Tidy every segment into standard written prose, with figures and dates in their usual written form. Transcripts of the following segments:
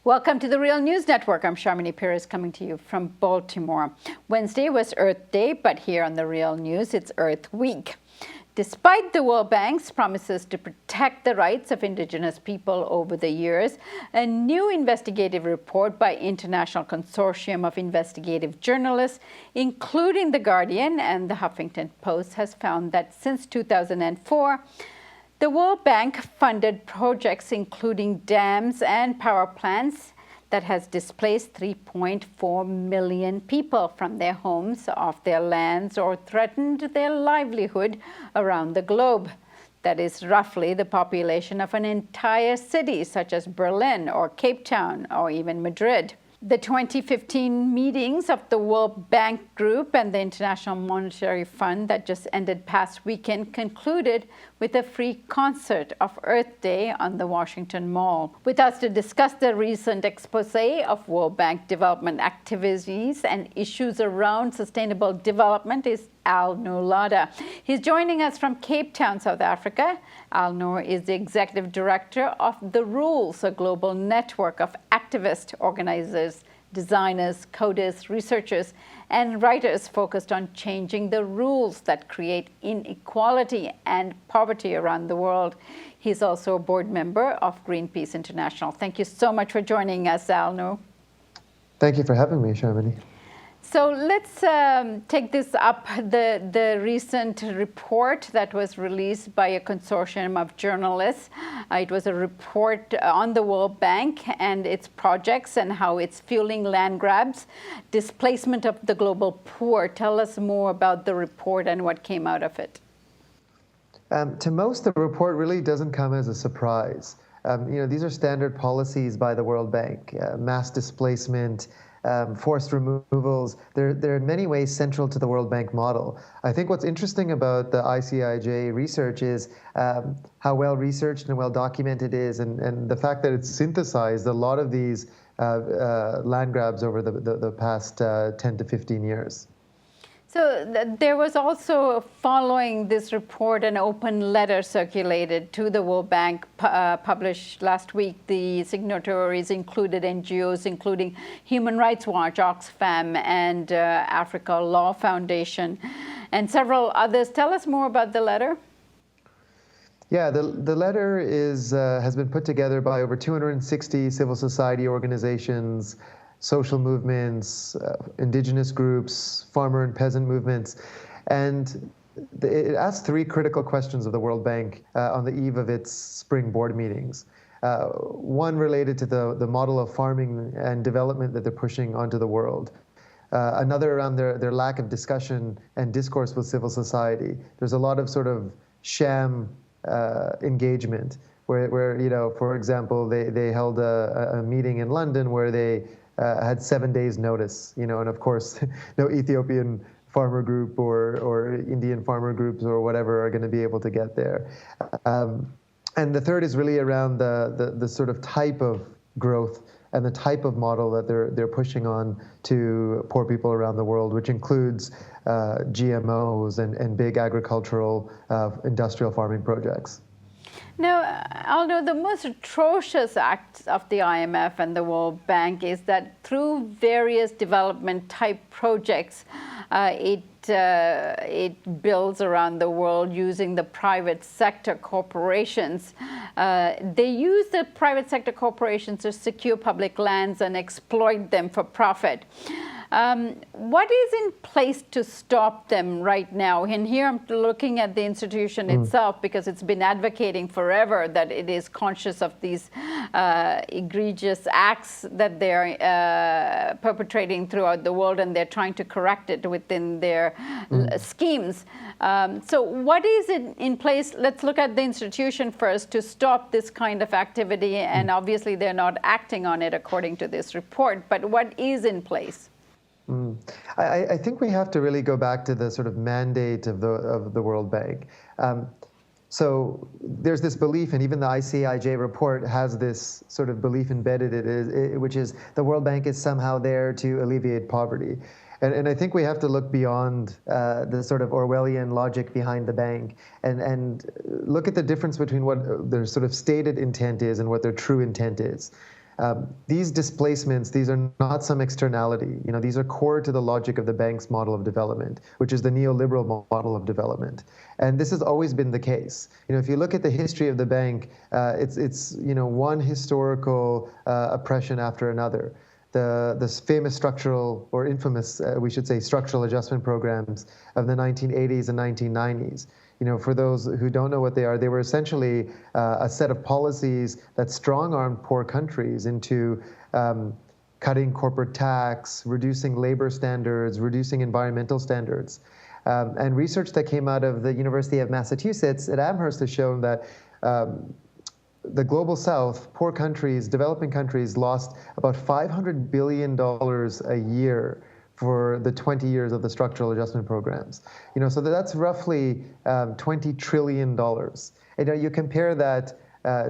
Welcome to the Real News Network. I'm Sharmini Perez coming to you from Baltimore. Wednesday was Earth Day, but here on the Real News, it's Earth Week. Despite the World Bank's promises to protect the rights of Indigenous people over the years, a new investigative report by International Consortium of Investigative Journalists, including The Guardian and The Huffington Post, has found that since 2004, the World Bank funded projects including dams and power plants that has displaced 3.4 million people from their homes, off their lands, or threatened their livelihood around the globe. That is roughly the population of an entire city, such as Berlin or Cape Town or even Madrid. The 2015 meetings of the World Bank Group and the International Monetary Fund that just ended past weekend concluded with a free concert of Earth Day on the Washington Mall. With us to discuss the recent expose of World Bank development activities and issues around sustainable development is Alnoor Ladha. He's joining us from Cape Town, South Africa. Alnoor is the executive director of The Rules, a global network of activist organizers, designers, coders, researchers, and writers focused on changing the rules that create inequality and poverty around the world. He's also a board member of Greenpeace International. Thank you so much for joining us, Alnoor. Thank you for having me, Sharmini. So let's take this up, the recent report that was released by a consortium of journalists. It was a report on the World Bank and its projects and how it's fueling land grabs, displacement of the global poor. Tell us more about the report and what came out of it. To most, the report really doesn't come as a surprise. These are standard policies by the World Bank, mass displacement, forced removals. They're in many ways central to the World Bank model. I think what's interesting about the ICIJ research is how well researched and well documented it is, and the fact that it's synthesized a lot of these land grabs over the past 10 to 15 years. So there was also, following this report, an open letter circulated to the World Bank published last week. The signatories included NGOs, including Human Rights Watch, Oxfam, and Africa Law Foundation, and several others. Tell us more about the letter. Yeah, the letter has been put together by over 260 civil society organizations, social movements, indigenous groups, farmer and peasant movements. And it asks three critical questions of the World Bank on the eve of its spring board meetings. One related to the model of farming and development that they're pushing onto the world. Another around their lack of discussion and discourse with civil society. There's a lot of sort of sham engagement where for example, they held a meeting in London where they had 7 days notice, and of course, no Ethiopian farmer group or Indian farmer groups or whatever are going to be able to get there. And the third is really around the sort of type of growth and the type of model that they're pushing on to poor people around the world, which includes GMOs and big agricultural industrial farming projects. Now, although the most atrocious acts of the IMF and the World Bank is that through various development type projects, it builds around the world using the private sector corporations. They use the private sector corporations to secure public lands and exploit them for profit. What is in place to stop them right now? And here I'm looking at the institution itself, because it's been advocating forever that it is conscious of these egregious acts that they're perpetrating throughout the world, and they're trying to correct it within their schemes. So what is in place? Let's look at the institution first to stop this kind of activity. And obviously they're not acting on it according to this report, but what is in place? I think we have to really go back to the sort of mandate of the World Bank. So there's this belief, and even the ICIJ report has this sort of belief embedded in it, which is the World Bank is somehow there to alleviate poverty. And I think we have to look beyond the sort of Orwellian logic behind the bank and look at the difference between what their sort of stated intent is and what their true intent is. These displacements, these are not some externality. These are core to the logic of the bank's model of development, which is the neoliberal model of development. And this has always been the case. If you look at the history of the bank, it's one historical oppression after another. The famous structural, or infamous, we should say, structural adjustment programs of the 1980s and 1990s. For those who don't know what they are, they were essentially a set of policies that strong-armed poor countries into cutting corporate tax, reducing labor standards, reducing environmental standards. And research that came out of the University of Massachusetts at Amherst has shown that the global south, poor countries, developing countries, lost about $500 billion a year for the 20 years of the structural adjustment programs. So that's roughly $20 trillion. And you compare that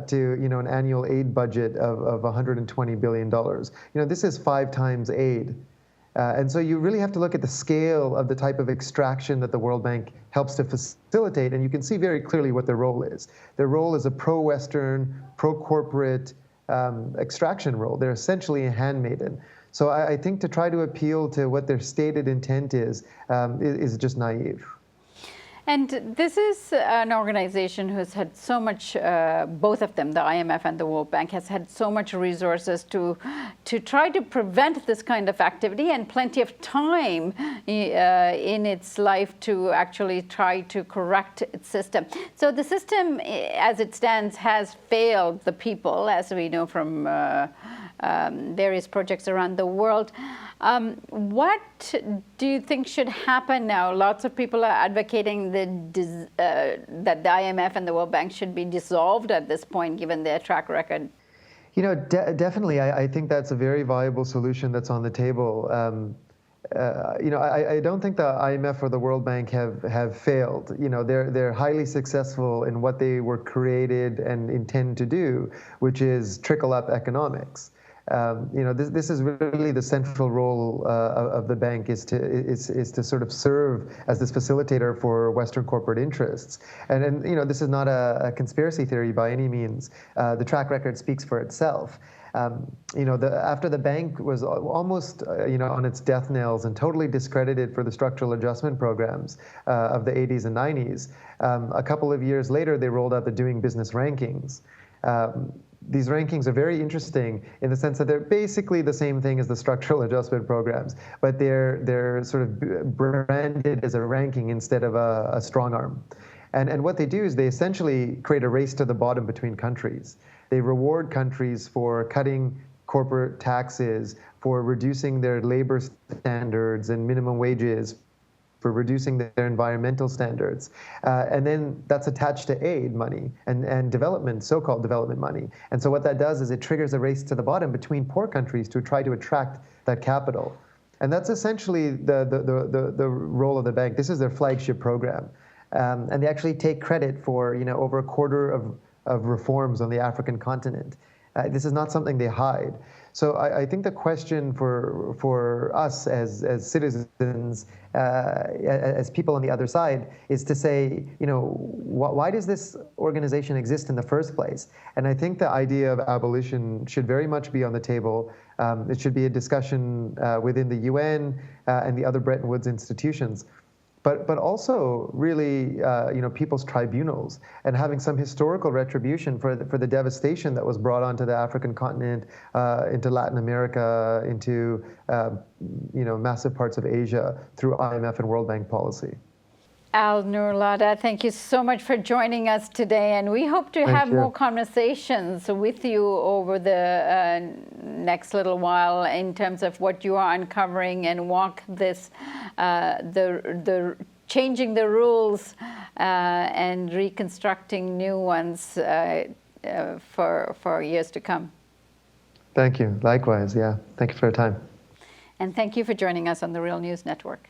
to an annual aid budget of $120 billion. This is 5 times aid. And so you really have to look at the scale of the type of extraction that the World Bank helps to facilitate, and you can see very clearly what their role is. Their role is a pro-Western, pro-corporate extraction role. They're essentially a handmaiden. So I think to try to appeal to what their stated intent is just naive. And this is an organization who's had so much, both of them, the IMF and the World Bank, has had so much resources to try to prevent this kind of activity, and plenty of time in its life to actually try to correct its system. So the system, as it stands, has failed the people, as we know from various projects around the world. What do you think should happen now? Lots of people are advocating that the IMF and the World Bank should be dissolved at this point, given their track record. Definitely, I think that's a very viable solution that's on the table. I don't think the IMF or the World Bank have failed. They're highly successful in what they were created and intend to do, which is trickle-up economics. This is really the central role of the bank, is to sort of serve as this facilitator for Western corporate interests. And this is not a conspiracy theory by any means. The track record speaks for itself. After the bank was almost on its death knells and totally discredited for the structural adjustment programs of the 80s and 90s, a couple of years later they rolled out the Doing Business rankings. These rankings are very interesting in the sense that they're basically the same thing as the structural adjustment programs, but they're sort of branded as a ranking instead of a strong arm. And what they do is they essentially create a race to the bottom between countries. They reward countries for cutting corporate taxes, for reducing their labor standards and minimum wages, for reducing their environmental standards. And then that's attached to aid money and development, so-called development money. And so what that does is it triggers a race to the bottom between poor countries to try to attract that capital. And that's essentially the role of the bank. This is their flagship program. And they actually take credit for over a quarter of reforms on the African continent. This is not something they hide. So I think the question for us as citizens, as people on the other side, is to say, why does this organization exist in the first place? And I think the idea of abolition should very much be on the table. It should be a discussion within the UN and the other Bretton Woods institutions. But also really, people's tribunals, and having some historical retribution for the devastation that was brought onto the African continent, into Latin America, into massive parts of Asia through IMF and World Bank policy. Alnoor Ladha, thank you so much for joining us today, and we hope to have more conversations with you over the next little while in terms of what you are uncovering, and walk this the changing the rules and reconstructing new ones for years to come. Thank you. Likewise, yeah. Thank you for your time. And thank you for joining us on the Real News Network.